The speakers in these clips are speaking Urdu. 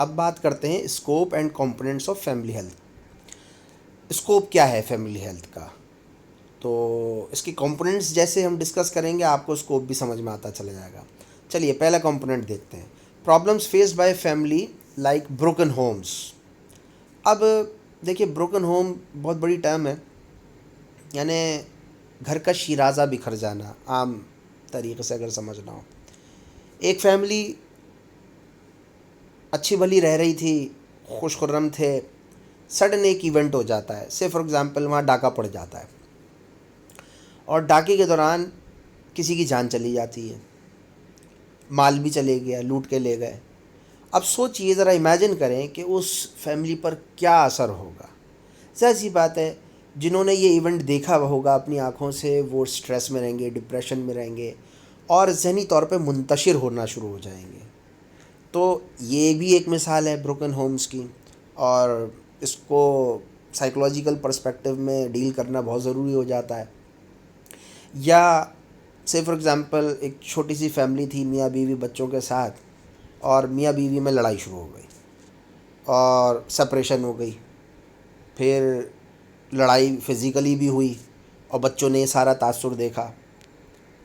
اب بات کرتے ہیں scope and components of family health. Scope کیا ہے فیملی ہیلتھ کا؟ تو اس کے کمپوننٹس جیسے ہم ڈسکس کریں گے آپ کو اسکوپ بھی سمجھ میں آتا چلا جائے گا. چلیے پہلا کمپوننٹ دیکھتے ہیں. Problems face by family like broken homes. اب دیکھیے بروکن ہوم بہت بڑی ٹرم ہے، یعنی گھر کا شیرازہ بکھر جانا، عام طریقے سے اگر سمجھنا ہو. ایک فیملی اچھی بھلی رہ رہی تھی، خوش خرم تھے، سڈن ایک ایونٹ ہو جاتا ہے. سے فار ایگزامپل وہاں ڈاکہ پڑ جاتا ہے اور ڈاکے کے دوران کسی کی جان چلی جاتی ہے، مال بھی چلے گیا، لوٹ کے لے گئے. اب سوچئے، ذرا امیجن کریں کہ اس فیملی پر کیا اثر ہوگا. ظاہر سی بات ہے جنہوں نے یہ ایونٹ دیکھا ہوگا اپنی آنکھوں سے وہ سٹریس میں رہیں گے، ڈپریشن میں رہیں گے اور ذہنی طور پہ منتشر ہونا شروع ہو جائیں گے. تو یہ بھی ایک مثال ہے بروکن ہومز کی، اور اس کو سائیکولوجیکل پرسپیکٹیو میں ڈیل کرنا بہت ضروری ہو جاتا ہے. یا سے فار ایگزامپل ایک چھوٹی سی فیملی تھی، میاں بیوی بچوں کے ساتھ، اور میاں بیوی میں لڑائی شروع ہو گئی اور سپریشن ہو گئی. پھر لڑائی فزیکلی بھی ہوئی اور بچوں نے یہ سارا تاثر دیکھا.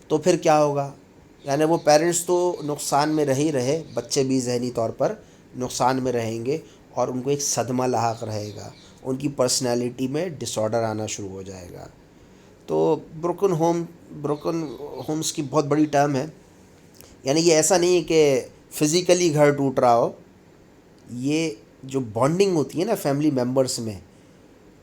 تو پھر کیا ہوگا؟ یعنی وہ پیرنٹس تو نقصان میں رہے ہی رہے، بچے بھی ذہنی طور پر نقصان میں رہیں گے اور ان کو ایک صدمہ لاحق رہے گا، ان کی پرسنالٹی میں ڈس آرڈر آنا شروع ہو جائے گا. تو بروکن ہومز کی بہت بڑی ٹرم ہے. یعنی یہ ایسا نہیں ہے کہ فزیکلی گھر ٹوٹ رہا ہو، یہ جو بانڈنگ ہوتی ہے نا فیملی ممبرس میں،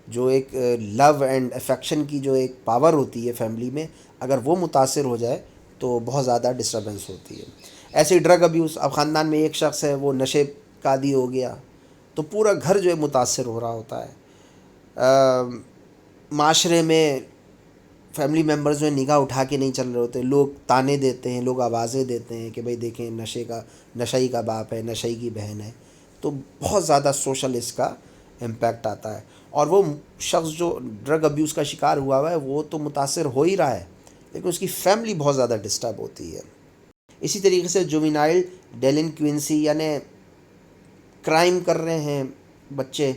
جو ایک لو اینڈ افیکشن کی جو ایک پاور ہوتی ہے فیملی میں، اگر وہ متاثر ہو جائے تو بہت زیادہ ڈسٹربنس ہوتی ہے. ایسے ہی ڈرگ ابیوز، اب خاندان میں ایک شخص ہے وہ نشے کا عادی ہو گیا تو پورا گھر جو ہے متاثر ہو رہا ہوتا ہے. معاشرے میں فیملی ممبرز جو نگاہ اٹھا کے نہیں چل رہے ہوتے، لوگ تانے دیتے ہیں، لوگ آوازیں دیتے ہیں کہ بھئی دیکھیں نشئی کا باپ ہے، نشئی کی بہن ہے. تو بہت زیادہ سوشل اس کا امپیکٹ آتا ہے. اور وہ شخص جو ڈرگ ابیوز کا شکار ہوا ہے وہ تو متاثر ہو ہی رہا ہے، لیکن اس کی فیملی بہت زیادہ ڈسٹرب ہوتی ہے. اسی طریقے سے جوینائل ڈیلنکوینسی، یعنی کرائم کر رہے ہیں بچے،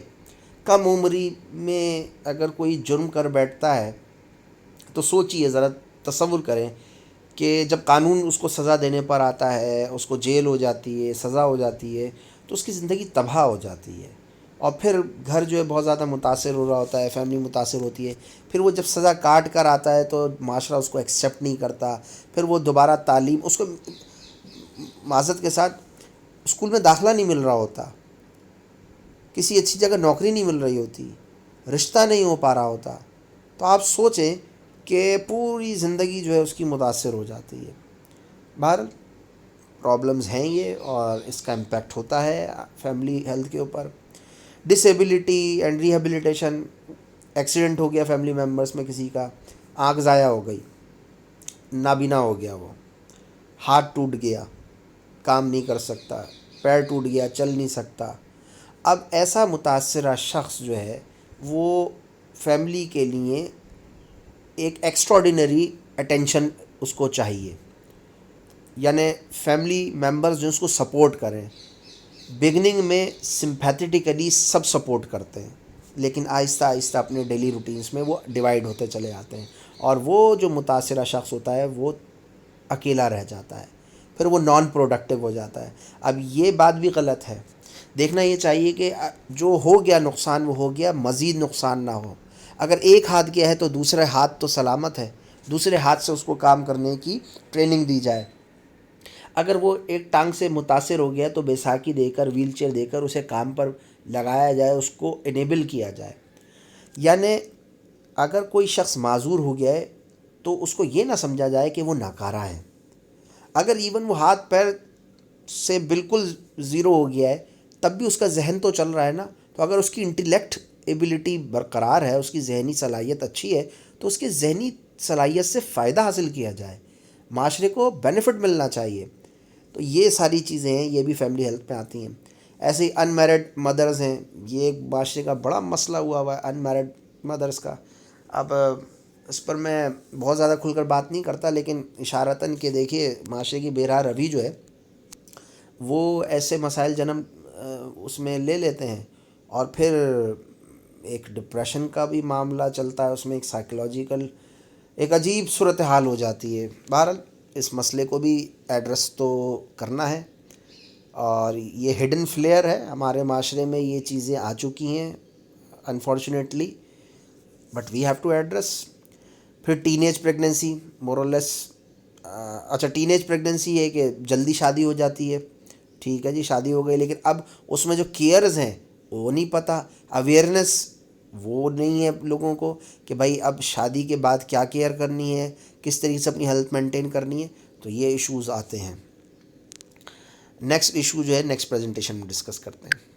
کم عمری میں اگر کوئی جرم کر بیٹھتا ہے تو سوچئے، ذرا تصور کریں کہ جب قانون اس کو سزا دینے پر آتا ہے، اس کو جیل ہو جاتی ہے، سزا ہو جاتی ہے، تو اس کی زندگی تباہ ہو جاتی ہے. اور پھر گھر جو ہے بہت زیادہ متاثر ہو رہا ہوتا ہے، فیملی متاثر ہوتی ہے. پھر وہ جب سزا کاٹ کر آتا ہے تو معاشرہ اس کو ایکسیپٹ نہیں کرتا. پھر وہ دوبارہ تعلیم، اس کو معذرت کے ساتھ اسکول میں داخلہ نہیں مل رہا ہوتا، کسی اچھی جگہ نوکری نہیں مل رہی ہوتی، رشتہ نہیں ہو پا رہا ہوتا. تو آپ سوچیں کہ پوری زندگی جو ہے اس کی متاثر ہو جاتی ہے. بہرحال پرابلمز ہیں یہ، اور اس کا امپیکٹ ہوتا ہے فیملی ہیلتھ کے اوپر. ڈسیبلٹی اینڈ ریہیبلیٹیشن، ایکسیڈنٹ ہو گیا فیملی ممبرس میں، کسی کا آنکھ ضائع ہو گئی، نابینا ہو گیا، وہ ہاتھ ٹوٹ گیا، کام نہیں کر سکتا، پیر ٹوٹ گیا، چل نہیں سکتا. اب ایسا متاثرہ شخص جو ہے وہ فیملی کے لیے ایک ایکسٹراڈینری اٹینشن اس کو چاہیے. یعنی فیملی ممبرز جو اس کو سپورٹ کریں. بگننگ میں سمپیتھیٹیکلی سب سپورٹ کرتے ہیں، لیکن آہستہ آہستہ اپنے ڈیلی روٹینز میں وہ ڈیوائیڈ ہوتے چلے جاتے ہیں، اور وہ جو متاثرہ شخص ہوتا ہے وہ اکیلا رہ جاتا ہے، پھر وہ نان پروڈکٹیو ہو جاتا ہے. اب یہ بات بھی غلط ہے. دیکھنا یہ چاہیے کہ جو ہو گیا نقصان وہ ہو گیا، مزید نقصان نہ ہو. اگر ایک ہاتھ گیا ہے تو دوسرے ہاتھ تو سلامت ہے، دوسرے ہاتھ سے اس کو کام کرنے کی ٹریننگ دی جائے. اگر وہ ایک ٹانگ سے متاثر ہو گیا تو بیساکھی دے کر، ویل چیئر دے کر اسے کام پر لگایا جائے، اس کو انیبل کیا جائے. یعنی اگر کوئی شخص معذور ہو گیا ہے تو اس کو یہ نہ سمجھا جائے کہ وہ ناکارہ ہے. اگر ایون وہ ہاتھ پیر سے بالکل زیرو ہو گیا ہے تب بھی اس کا ذہن تو چل رہا ہے نا. تو اگر اس کی انٹیلیکٹ ایبلٹی برقرار ہے، اس کی ذہنی صلاحیت اچھی ہے، تو اس کی ذہنی صلاحیت سے فائدہ حاصل کیا جائے، معاشرے کو بینیفٹ ملنا چاہیے. تو یہ ساری چیزیں ہیں، یہ بھی فیملی ہیلتھ میں آتی ہیں. ایسے ہی ان میرڈ مدرز ہیں، یہ ایک معاشرے کا بڑا مسئلہ ہوا ہے ان میرڈ مدرز کا. اب اس پر میں بہت زیادہ کھل کر بات نہیں کرتا، لیکن اشارتاً کہ دیکھیے معاشرے کی بے راہ روی جو ہے وہ ایسے مسائل جنم اس میں لے لیتے ہیں، اور پھر ایک ڈپریشن کا بھی معاملہ چلتا ہے اس میں، ایک سائیکلوجیکل ایک عجیب صورتحال ہو جاتی ہے۔ بہرحال اس مسئلے کو بھی ایڈریس تو کرنا ہے، اور یہ ہڈن فلیئر ہے ہمارے معاشرے میں، یہ چیزیں آ چکی ہیں unfortunately, but we have to address. پھر teenage pregnancy more or less, اچھا ٹین ایج پریگننسی ہے کہ جلدی شادی ہو جاتی ہے، ٹھیک ہے جی شادی ہو گئی، لیکن اب اس میں جو کیئرز ہیں وہ نہیں پتہ، اویئرنیس وہ نہیں ہے لوگوں کو کہ بھائی اب شادی کے بعد کیا کیئر کرنی ہے، کس طریقے سے اپنی ہیلتھ مینٹین کرنی ہے، تو یہ ایشوز آتے ہیں۔ نیکسٹ ایشو جو ہے نیکسٹ پریزنٹیشن میں ڈسکس کرتے ہیں۔